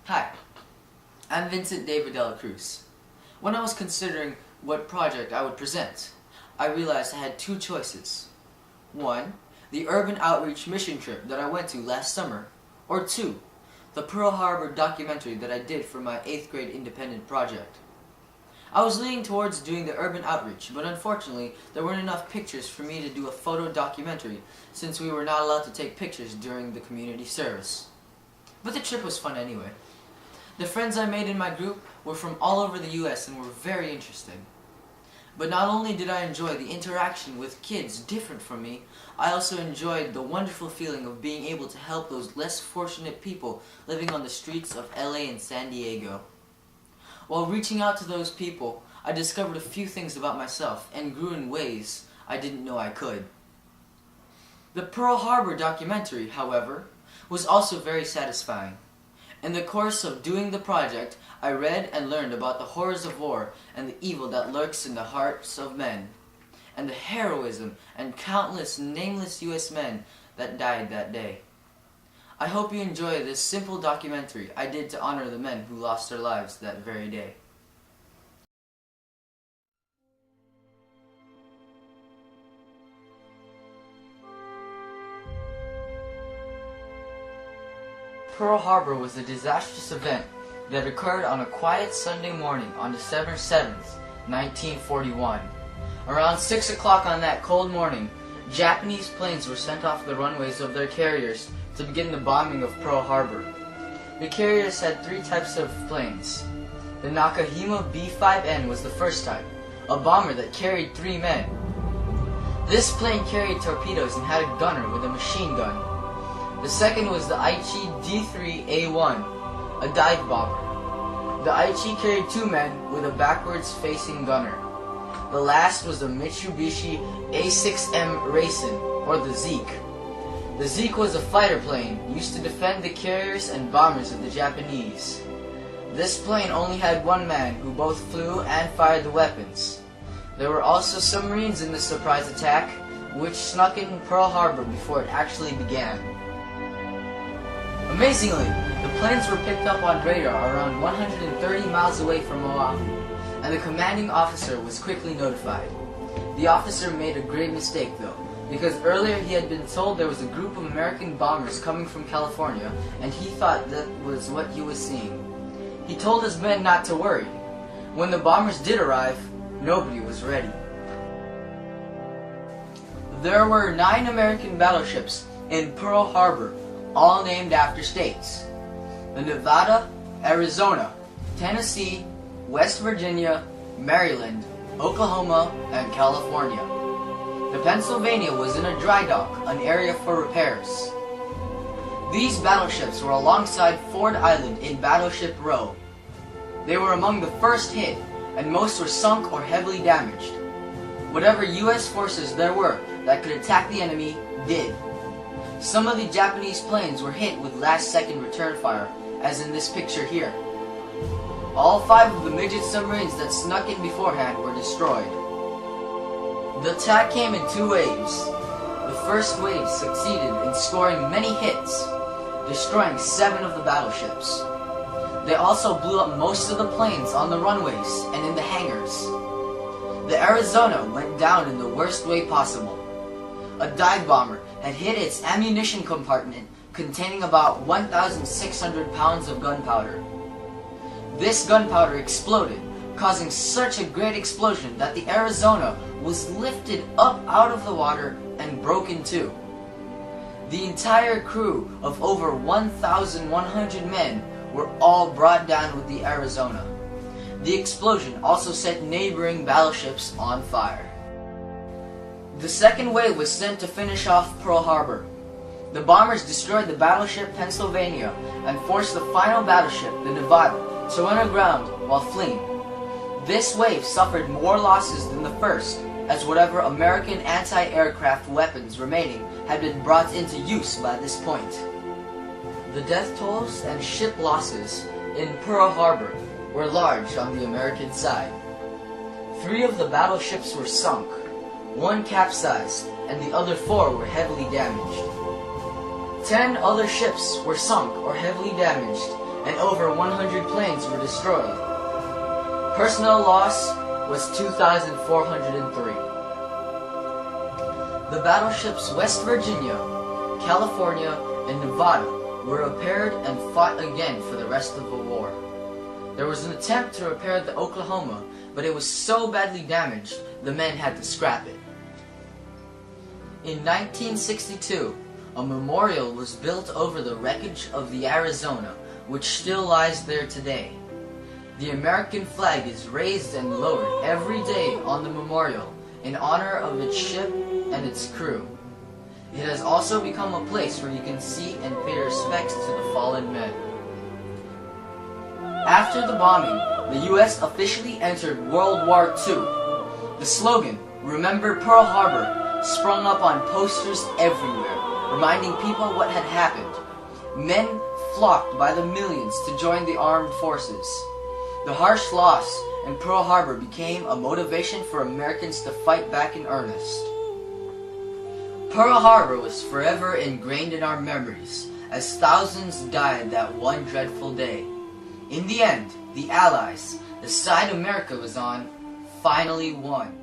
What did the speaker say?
Hi, I'm Vincent David Dela Cruz. When I was considering what project I would present, I realized I had two choices. One, the urban outreach mission trip that I went to last summer, or two, the Pearl Harbor documentary that I did for my 8th grade independent project. I was leaning towards doing the urban outreach, but unfortunately there weren't enough pictures for me to do a photo documentary since we were not allowed to take pictures during the community service. But the trip was fun anyway. The friends I made in my group were from all over the US and were very interesting. But not only did I enjoy the interaction with kids different from me, I also enjoyed the wonderful feeling of being able to help those less fortunate people living on the streets of LA and San Diego. While reaching out to those people, I discovered a few things about myself and grew in ways I didn't know I could. The Pearl Harbor documentary, however, was also very satisfying. In the course of doing the project, I read and learned about the horrors of war and the evil that lurks in the hearts of men, and the heroism and countless nameless US men that died that day. I hope you enjoy this simple documentary I did to honor the men who lost their lives that very day. Pearl Harbor was a disastrous event that occurred on a quiet Sunday morning on December 7th, 1941. Around 6 o'clock on that cold morning, Japanese planes were sent off the runways of their carriers to begin the bombing of Pearl Harbor. The carriers had three types of planes. The Nakahima B-5N was the first type, a bomber that carried 3 men. This plane carried torpedoes and had a gunner with a machine gun. The second was the Aichi D3A1, a dive bomber. The Aichi carried 2 men with a backwards-facing gunner. The last was the Mitsubishi A6M Racing, or the Zeke. The Zeke was a fighter plane used to defend the carriers and bombers of the Japanese. This plane only had 1 man who both flew and fired the weapons. There were also some Marines in the surprise attack, which snuck in Pearl Harbor before it actually began. Amazingly, the planes were picked up on radar around 130 miles away from Oahu, and the commanding officer was quickly notified. The officer made a great mistake though, because earlier he had been told there was a group of American bombers coming from California, and he thought that was what he was seeing. He told his men not to worry. When the bombers did arrive, nobody was ready. There were 9 American battleships in Pearl Harbor, all named after states: the Nevada, Arizona, Tennessee, West Virginia, Maryland, Oklahoma, and California. The Pennsylvania was in a dry dock, an area for repairs. These battleships were alongside Ford Island in Battleship Row. They were among the first hit, and most were sunk or heavily damaged. Whatever US forces there were that could attack the enemy did. Some of the Japanese planes were hit with last-second return fire, as in this picture here. All 5 of the midget submarines that snuck in beforehand were destroyed. The attack came in 2 waves. The first wave succeeded in scoring many hits, destroying 7 of the battleships. They also blew up most of the planes on the runways and in the hangars. The Arizona went down in the worst way possible. A dive bomber had hit its ammunition compartment containing about 1,600 pounds of gunpowder. This gunpowder exploded, causing such a great explosion that the Arizona was lifted up out of the water and broke in 2. The entire crew of over 1,100 men were all brought down with the Arizona. The explosion also set neighboring battleships on fire. The second wave was sent to finish off Pearl Harbor. The bombers destroyed the battleship Pennsylvania and forced the final battleship, the Nevada, to run aground while fleeing. This wave suffered more losses than the first, as whatever American anti-aircraft weapons remaining had been brought into use by this point. The death tolls and ship losses in Pearl Harbor were large on the American side. 3 of the battleships were sunk, 1 capsized, and the other 4 were heavily damaged. 10 other ships were sunk or heavily damaged, and over 100 planes were destroyed. Personnel loss was 2,403. The battleships West Virginia, California, and Nevada were repaired and fought again for the rest of the war. There was an attempt to repair the Oklahoma, but it was so badly damaged, the men had to scrap it. In 1962, a memorial was built over the wreckage of the Arizona, which still lies there today. The American flag is raised and lowered every day on the memorial in honor of its ship and its crew. It has also become a place where you can see and pay respects to the fallen men. After the bombing, the U.S. officially entered World War II. The slogan, "Remember Pearl Harbor," sprung up on posters everywhere, reminding people what had happened. Men flocked by the millions to join the armed forces. The harsh loss in Pearl Harbor became a motivation for Americans to fight back in earnest. Pearl Harbor was forever ingrained in our memories, as thousands died that one dreadful day. In the end, the Allies, the side America was on, finally won.